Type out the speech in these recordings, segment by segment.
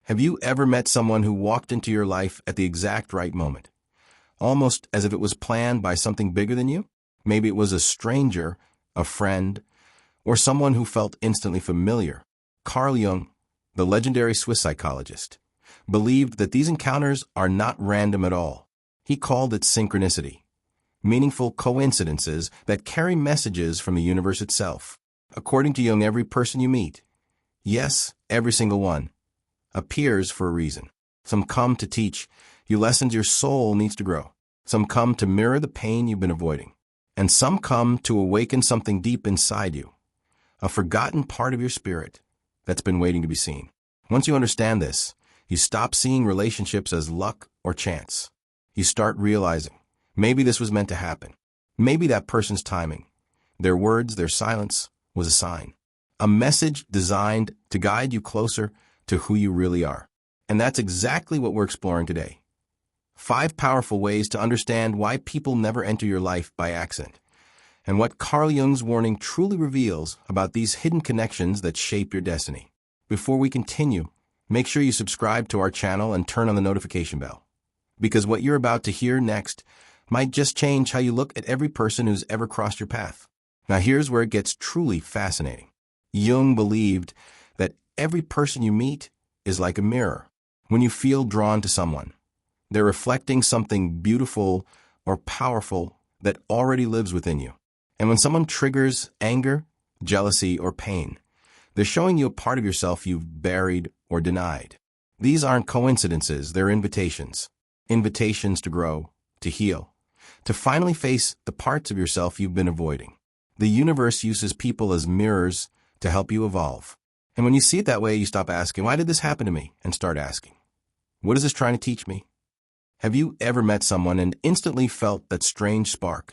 Have you ever met someone who walked into your life at the exact right moment, almost as if it was planned by something bigger than you? Maybe it was a stranger, a friend, or someone who felt instantly familiar. Carl Jung, the legendary Swiss psychologist, believed that these encounters are not random at all. He called it synchronicity, meaningful coincidences that carry messages from the universe itself. According to Jung, every person you meet, yes, every single one, appears for a reason. Some come to teach you lessons your soul needs to grow. Some come to mirror the pain you've been avoiding. And some come to awaken something deep inside you, a forgotten part of your spirit that's been waiting to be seen. Once you understand this, you stop seeing relationships as luck or chance. You start realizing, maybe this was meant to happen. Maybe that person's timing, their words, their silence, was a sign. A message designed to guide you closer to who you really are. And that's exactly what we're exploring today. 5 powerful ways to understand why people never enter your life by accident, and what Carl Jung's warning truly reveals about these hidden connections that shape your destiny. Before we continue, make sure you subscribe to our channel and turn on the notification bell, because what you're about to hear next might just change how you look at every person who's ever crossed your path. Now here's where it gets truly fascinating. Jung believed that every person you meet is like a mirror. When you feel drawn to someone, they're reflecting something beautiful or powerful that already lives within you. And when someone triggers anger, jealousy, or pain, they're showing you a part of yourself you've buried or denied. These aren't coincidences, they're invitations. Invitations to grow, to heal, to finally face the parts of yourself you've been avoiding. The universe uses people as mirrors to help you evolve. And when you see it that way, you stop asking, why did this happen to me? And start asking, what is this trying to teach me? Have you ever met someone and instantly felt that strange spark,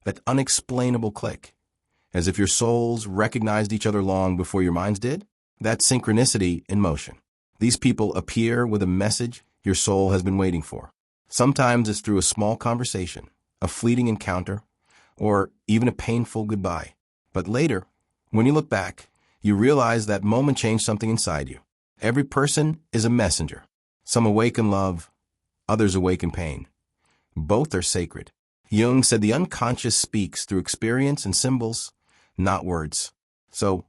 that unexplainable click, as if your souls recognized each other long before your minds did? That's synchronicity in motion. These people appear with a message your soul has been waiting for. Sometimes it's through a small conversation, a fleeting encounter, or even a painful goodbye. But later, when you look back, you realize that moment changed something inside you. Every person is a messenger. Some awaken love, others awaken pain. Both are sacred. Jung said the unconscious speaks through experience and symbols, not words. So,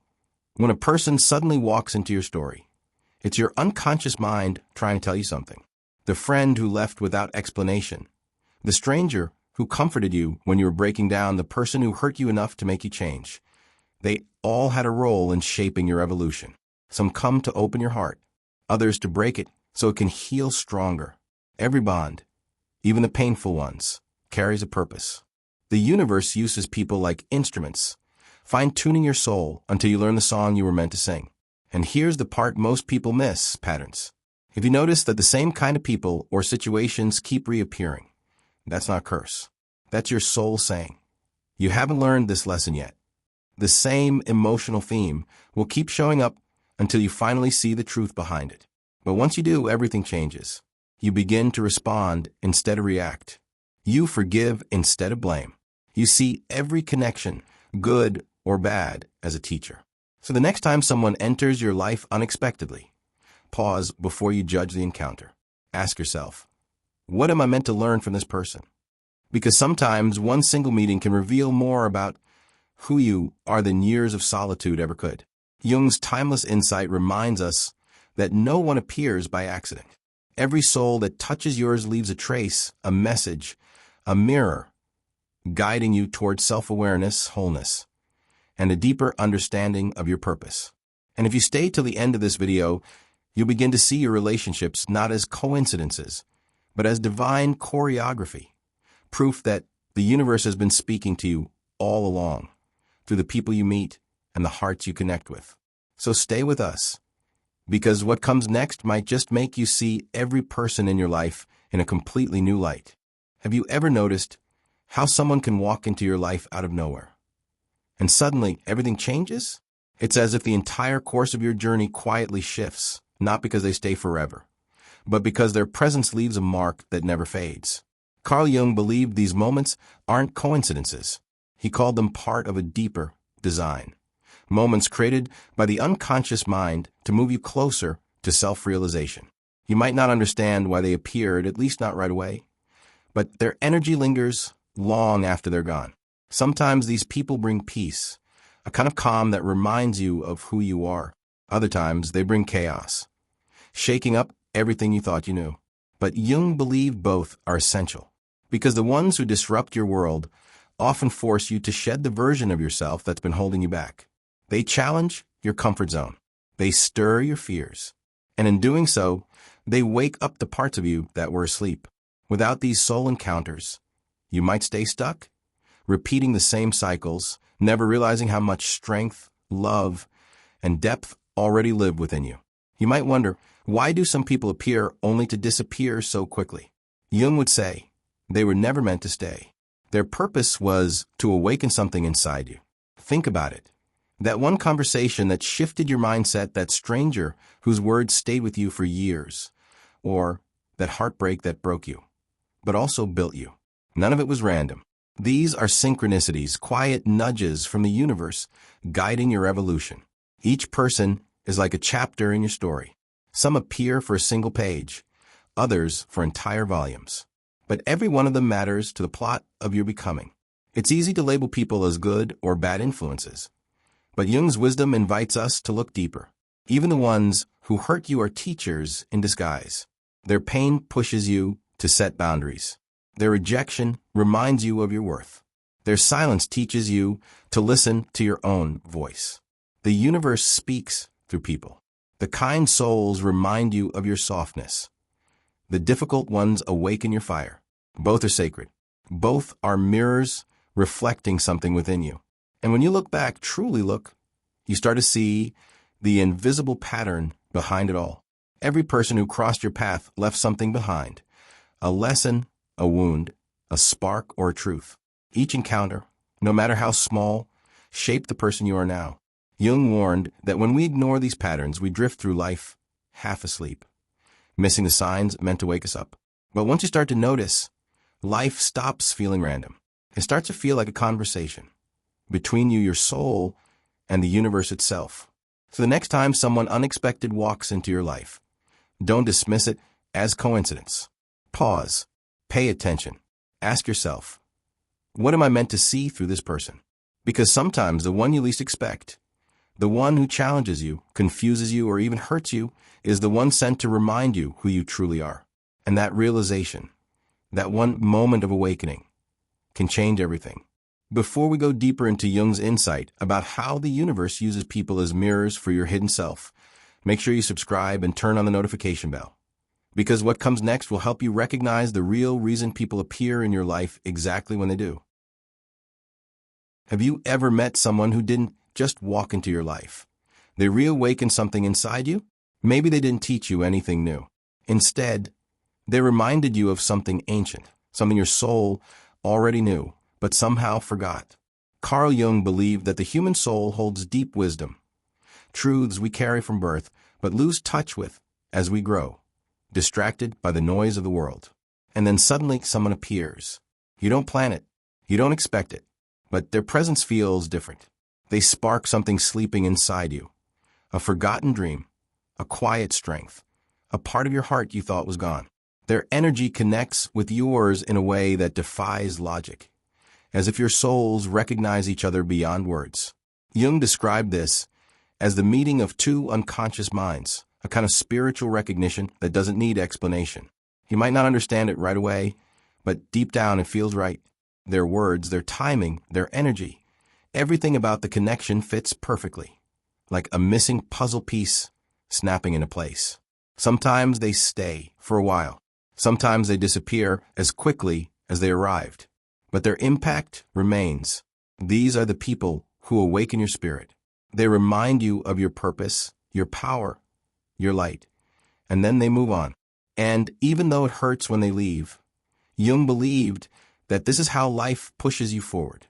when a person suddenly walks into your story, it's your unconscious mind trying to tell you something. The friend who left without explanation, the stranger who comforted you when you were breaking down, the person who hurt you enough to make you change. They all had a role in shaping your evolution. Some come to open your heart, others to break it so it can heal stronger. Every bond, even the painful ones, carries a purpose. The universe uses people like instruments, fine-tuning your soul until you learn the song you were meant to sing. And here's the part most people miss: patterns. If you notice that the same kind of people or situations keep reappearing, that's not a curse. That's your soul saying, you haven't learned this lesson yet. The same emotional theme will keep showing up until you finally see the truth behind it. But once you do, everything changes. You begin to respond instead of react. You forgive instead of blame. You see every connection, good or bad, as a teacher. So the next time someone enters your life unexpectedly, pause before you judge the encounter. Ask yourself, what am I meant to learn from this person? Because sometimes one single meeting can reveal more about who you are than years of solitude ever could. Jung's timeless insight reminds us that no one appears by accident. Every soul that touches yours leaves a trace, a message, a mirror, guiding you towards self-awareness, wholeness, and a deeper understanding of your purpose. And if you stay till the end of this video, you'll begin to see your relationships not as coincidences, but as divine choreography, proof that the universe has been speaking to you all along, through the people you meet and the hearts you connect with. So stay with us, because what comes next might just make you see every person in your life in a completely new light. Have you ever noticed how someone can walk into your life out of nowhere, and suddenly everything changes? It's as if the entire course of your journey quietly shifts, not because they stay forever, but because their presence leaves a mark that never fades. Carl Jung believed these moments aren't coincidences. He called them part of a deeper design. Moments created by the unconscious mind to move you closer to self-realization. You might not understand why they appeared, at least not right away, but their energy lingers long after they're gone. Sometimes these people bring peace, a kind of calm that reminds you of who you are. Other times they bring chaos, shaking up everything you thought you knew. But Jung believed both are essential, because the ones who disrupt your world often force you to shed the version of yourself that's been holding you back. They challenge your comfort zone. They stir your fears. And in doing so, they wake up the parts of you that were asleep. Without these soul encounters, you might stay stuck, repeating the same cycles, never realizing how much strength, love, and depth already live within you. You might wonder, why do some people appear only to disappear so quickly? Jung would say, they were never meant to stay. Their purpose was to awaken something inside you. Think about it. That one conversation that shifted your mindset, that stranger whose words stayed with you for years, or that heartbreak that broke you, but also built you. None of it was random. These are synchronicities, quiet nudges from the universe guiding your evolution. Each person is like a chapter in your story. Some appear for a single page, others for entire volumes. But every one of them matters to the plot of your becoming. It's easy to label people as good or bad influences, but Jung's wisdom invites us to look deeper. Even the ones who hurt you are teachers in disguise. Their pain pushes you to set boundaries. Their rejection reminds you of your worth. Their silence teaches you to listen to your own voice. The universe speaks through people. The kind souls remind you of your softness. The difficult ones awaken your fire. Both are sacred. Both are mirrors reflecting something within you. And when you look back, truly look, you start to see the invisible pattern behind it all. Every person who crossed your path left something behind. A lesson, a wound, a spark, or a truth. Each encounter, no matter how small, shaped the person you are now. Jung warned that when we ignore these patterns, we drift through life half asleep, missing the signs meant to wake us up. But once you start to notice, life stops feeling random. It starts to feel like a conversation between you, your soul, and the universe itself. So the next time someone unexpected walks into your life, don't dismiss it as coincidence. Pause. Pay attention. Ask yourself, what am I meant to see through this person? Because sometimes the one you least expect, the one who challenges you, confuses you, or even hurts you, is the one sent to remind you who you truly are. And that realization, that one moment of awakening, can change everything. Before we go deeper into Jung's insight about how the universe uses people as mirrors for your hidden self, make sure you subscribe and turn on the notification bell. Because what comes next will help you recognize the real reason people appear in your life exactly when they do. Have you ever met someone who didn't just walk into your life? They reawakened something inside you? Maybe they didn't teach you anything new. Instead, they reminded you of something ancient, something your soul already knew, but somehow forgot. Carl Jung believed that the human soul holds deep wisdom, truths we carry from birth, but lose touch with as we grow, distracted by the noise of the world. And then suddenly someone appears. You don't plan it, you don't expect it, but their presence feels different. They spark something sleeping inside you, a forgotten dream, a quiet strength, a part of your heart you thought was gone. Their energy connects with yours in a way that defies logic, as if your souls recognize each other beyond words. Jung described this as the meeting of two unconscious minds, a kind of spiritual recognition that doesn't need explanation. You might not understand it right away, but deep down it feels right. Their words, their timing, their energy, everything about the connection fits perfectly, like a missing puzzle piece snapping into place. Sometimes they stay for a while. Sometimes they disappear as quickly as they arrived. But their impact remains. These are the people who awaken your spirit. They remind you of your purpose, your power, your light, and then they move on. And even though it hurts when they leave, Jung believed that this is how life pushes you forward,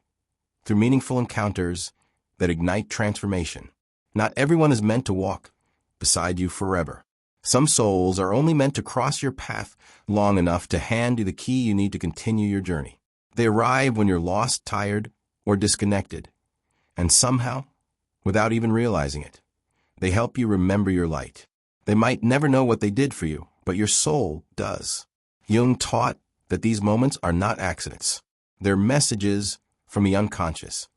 through meaningful encounters that ignite transformation. Not everyone is meant to walk beside you forever. Some souls are only meant to cross your path long enough to hand you the key you need to continue your journey. They arrive when you're lost, tired, or disconnected, and somehow, without even realizing it, they help you remember your light. They might never know what they did for you, but your soul does. Jung taught that these moments are not accidents. They're messages from the unconscious.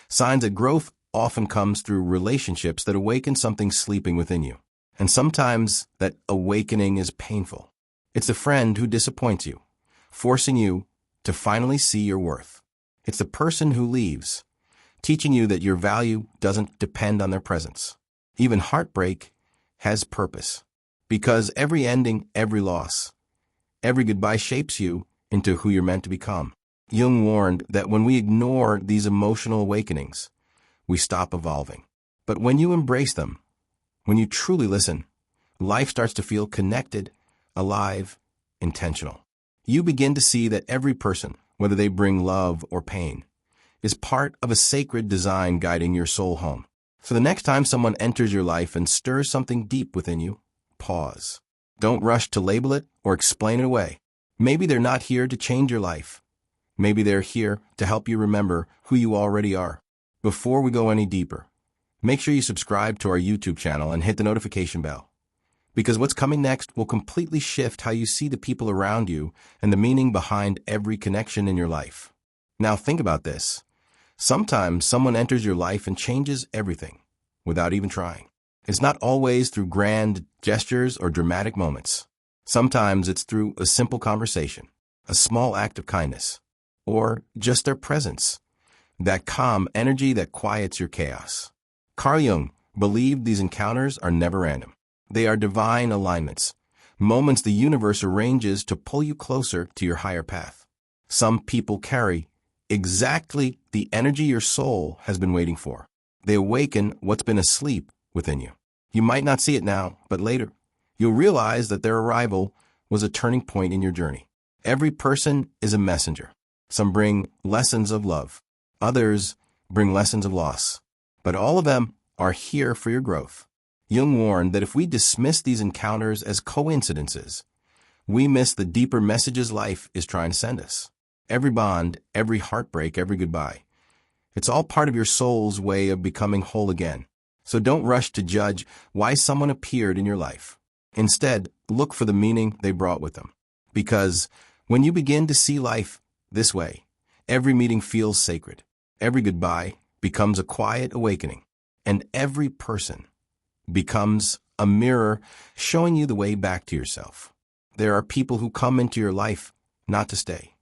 Signs that growth often comes through relationships that awaken something sleeping within you. And sometimes that awakening is painful. It's the friend who disappoints you, forcing you to finally see your worth. It's the person who leaves, teaching you that your value doesn't depend on their presence. Even heartbreak has purpose, because every ending, every loss, every goodbye shapes you into who you're meant to become. Jung warned that when we ignore these emotional awakenings, we stop evolving. But when you embrace them, when you truly listen, life starts to feel connected, alive, intentional. You begin to see that every person, whether they bring love or pain, is part of a sacred design guiding your soul home. So the next time someone enters your life and stirs something deep within you, pause. Don't rush to label it or explain it away. Maybe they're not here to change your life. Maybe they're here to help you remember who you already are. Before we go any deeper, make sure you subscribe to our YouTube channel and hit the notification bell, because what's coming next will completely shift how you see the people around you and the meaning behind every connection in your life. Now think about this. Sometimes someone enters your life and changes everything without even trying. It's not always through grand gestures or dramatic moments. Sometimes it's through a simple conversation, a small act of kindness, or just their presence, that calm energy that quiets your chaos. Carl Jung believed these encounters are never random. They are divine alignments, moments the universe arranges to pull you closer to your higher path. Some people carry exactly the energy your soul has been waiting for. They awaken what's been asleep within you. You might not see it now, but later, you'll realize that their arrival was a turning point in your journey. Every person is a messenger. Some bring lessons of love. Others bring lessons of loss. But all of them are here for your growth. Jung warned that if we dismiss these encounters as coincidences, we miss the deeper messages life is trying to send us. Every bond, every heartbreak, every goodbye, it's all part of your soul's way of becoming whole again. So don't rush to judge why someone appeared in your life. Instead, look for the meaning they brought with them. Because when you begin to see life this way, every meeting feels sacred. Every goodbye becomes a quiet awakening, and every person becomes a mirror showing you the way back to yourself. There are people who come into your life not to stay,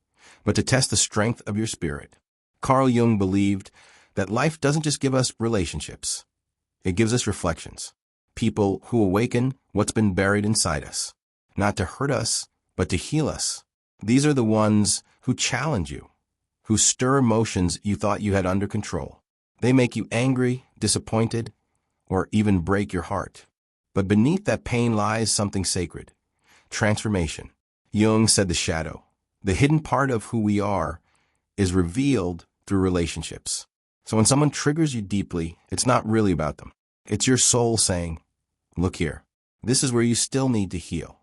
but to test the strength of your spirit. Carl Jung believed that life doesn't just give us relationships. It gives us reflections, people who awaken what's been buried inside us, not to hurt us, but to heal us. These are the ones who challenge you, who stir emotions you thought you had under control. They make you angry, disappointed, or even break your heart. But beneath that pain lies something sacred, transformation. Jung said the shadow, the hidden part of who we are, is revealed through relationships. So when someone triggers you deeply, it's not really about them. It's your soul saying, look here, this is where you still need to heal.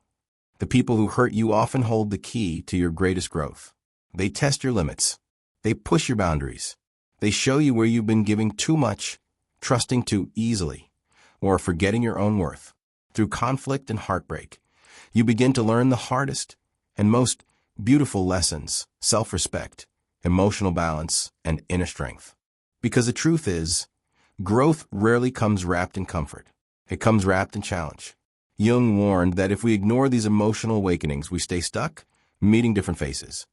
The people who hurt you often hold the key to your greatest growth. They test your limits. They push your boundaries. They show you where you've been giving too much, trusting too easily, or forgetting your own worth. Through conflict and heartbreak, you begin to learn the hardest and most beautiful lessons: self-respect, emotional balance, and inner strength. Because the truth is, growth rarely comes wrapped in comfort. It comes wrapped in challenge. Jung warned that if we ignore these emotional awakenings, we stay stuck, meeting different faces,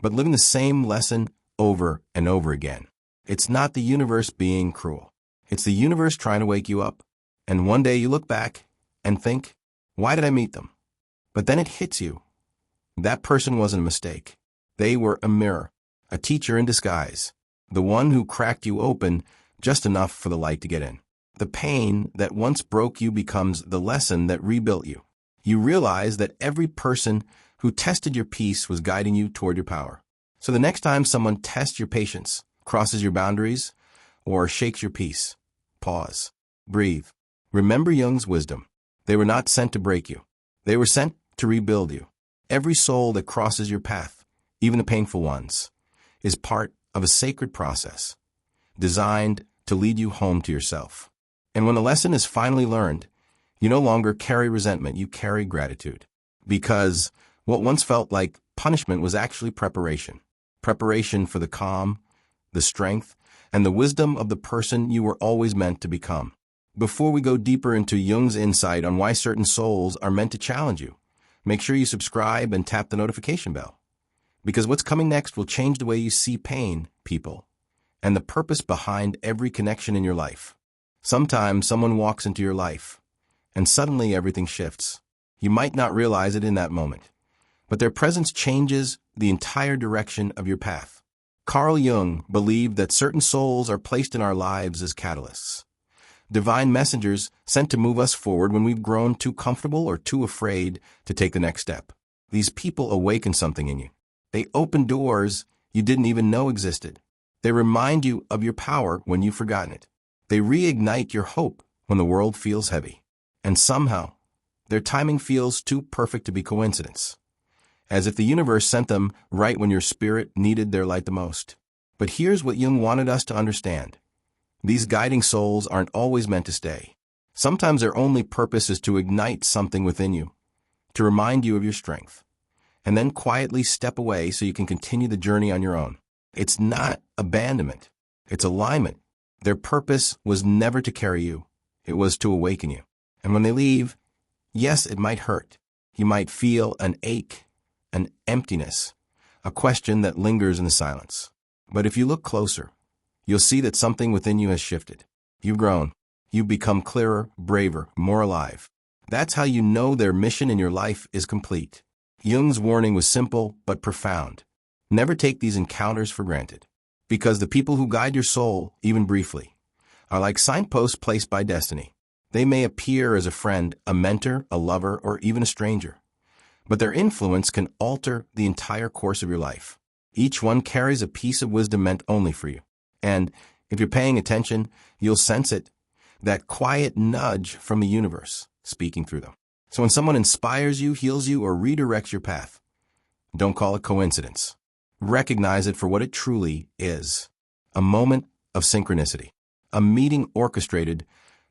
but living the same lesson over and over again. It's not the universe being cruel. It's the universe trying to wake you up. And one day you look back and think, why did I meet them? But then it hits you. That person wasn't a mistake. They were a mirror, a teacher in disguise, the one who cracked you open just enough for the light to get in. The pain that once broke you becomes the lesson that rebuilt you. You realize that every person who tested your peace was guiding you toward your power. So the next time someone tests your patience, crosses your boundaries, or shakes your peace, pause, breathe. Remember Jung's wisdom. They were not sent to break you. They were sent to rebuild you. Every soul that crosses your path, even the painful ones, is part of a sacred process designed to lead you home to yourself. And when the lesson is finally learned, You no longer carry resentment, you carry gratitude. Because what once felt like punishment was actually preparation. Preparation for the calm, the strength, and the wisdom of the person you were always meant to become. Before we go deeper into Jung's insight on why certain souls are meant to challenge you, make sure you subscribe and tap the notification bell. Because what's coming next will change the way you see pain, people, and the purpose behind every connection in your life. Sometimes someone walks into your life, and suddenly everything shifts. You might not realize it in that moment, but their presence changes the entire direction of your path. Carl Jung believed that certain souls are placed in our lives as catalysts. Divine messengers sent to move us forward when we've grown too comfortable or too afraid to take the next step. These people awaken something in you. They open doors you didn't even know existed. They remind you of your power when you've forgotten it. They reignite your hope when the world feels heavy. And somehow, their timing feels too perfect to be coincidence, as if the universe sent them right when your spirit needed their light the most. But here's what Jung wanted us to understand. These guiding souls aren't always meant to stay. Sometimes their only purpose is to ignite something within you, to remind you of your strength, and then quietly step away so you can continue the journey on your own. It's not abandonment, it's alignment. Their purpose was never to carry you, it was to awaken you. And when they leave, yes, it might hurt. You might feel an ache, an emptiness, a question that lingers in the silence. But if you look closer, you'll see that something within you has shifted. You've grown. You've become clearer, braver, more alive. That's how you know their mission in your life is complete. Jung's warning was simple but profound. Never take these encounters for granted. Because the people who guide your soul, even briefly, are like signposts placed by destiny. They may appear as a friend, a mentor, a lover, or even a stranger. But their influence can alter the entire course of your life. Each one carries a piece of wisdom meant only for you. And if you're paying attention, you'll sense it, that quiet nudge from the universe speaking through them. So when someone inspires you, heals you, or redirects your path, don't call it coincidence. Recognize it for what it truly is. A moment of synchronicity. A meeting orchestrated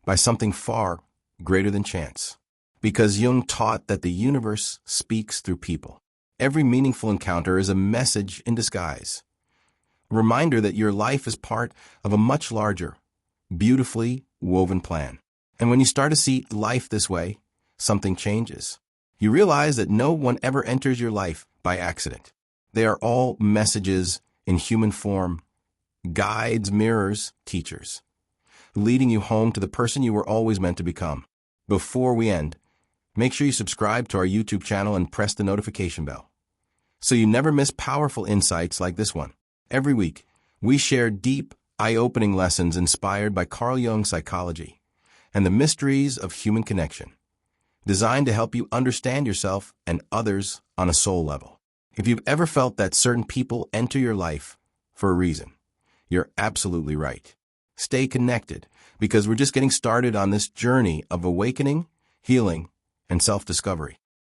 by something far greater than chance. Because Jung taught that the universe speaks through people. Every meaningful encounter is a message in disguise. A reminder that your life is part of a much larger, beautifully woven plan. And when you start to see life this way, something changes. You realize that no one ever enters your life by accident. They are all messages in human form, guides, mirrors, teachers, leading you home to the person you were always meant to become. Before we end, make sure you subscribe to our YouTube channel and press the notification bell, so you never miss powerful insights like this one. Every week, we share deep, eye-opening lessons inspired by Carl Jung's psychology and the mysteries of human connection, designed to help you understand yourself and others on a soul level. If you've ever felt that certain people enter your life for a reason, you're absolutely right. Stay connected, because we're just getting started on this journey of awakening, healing, and self-discovery.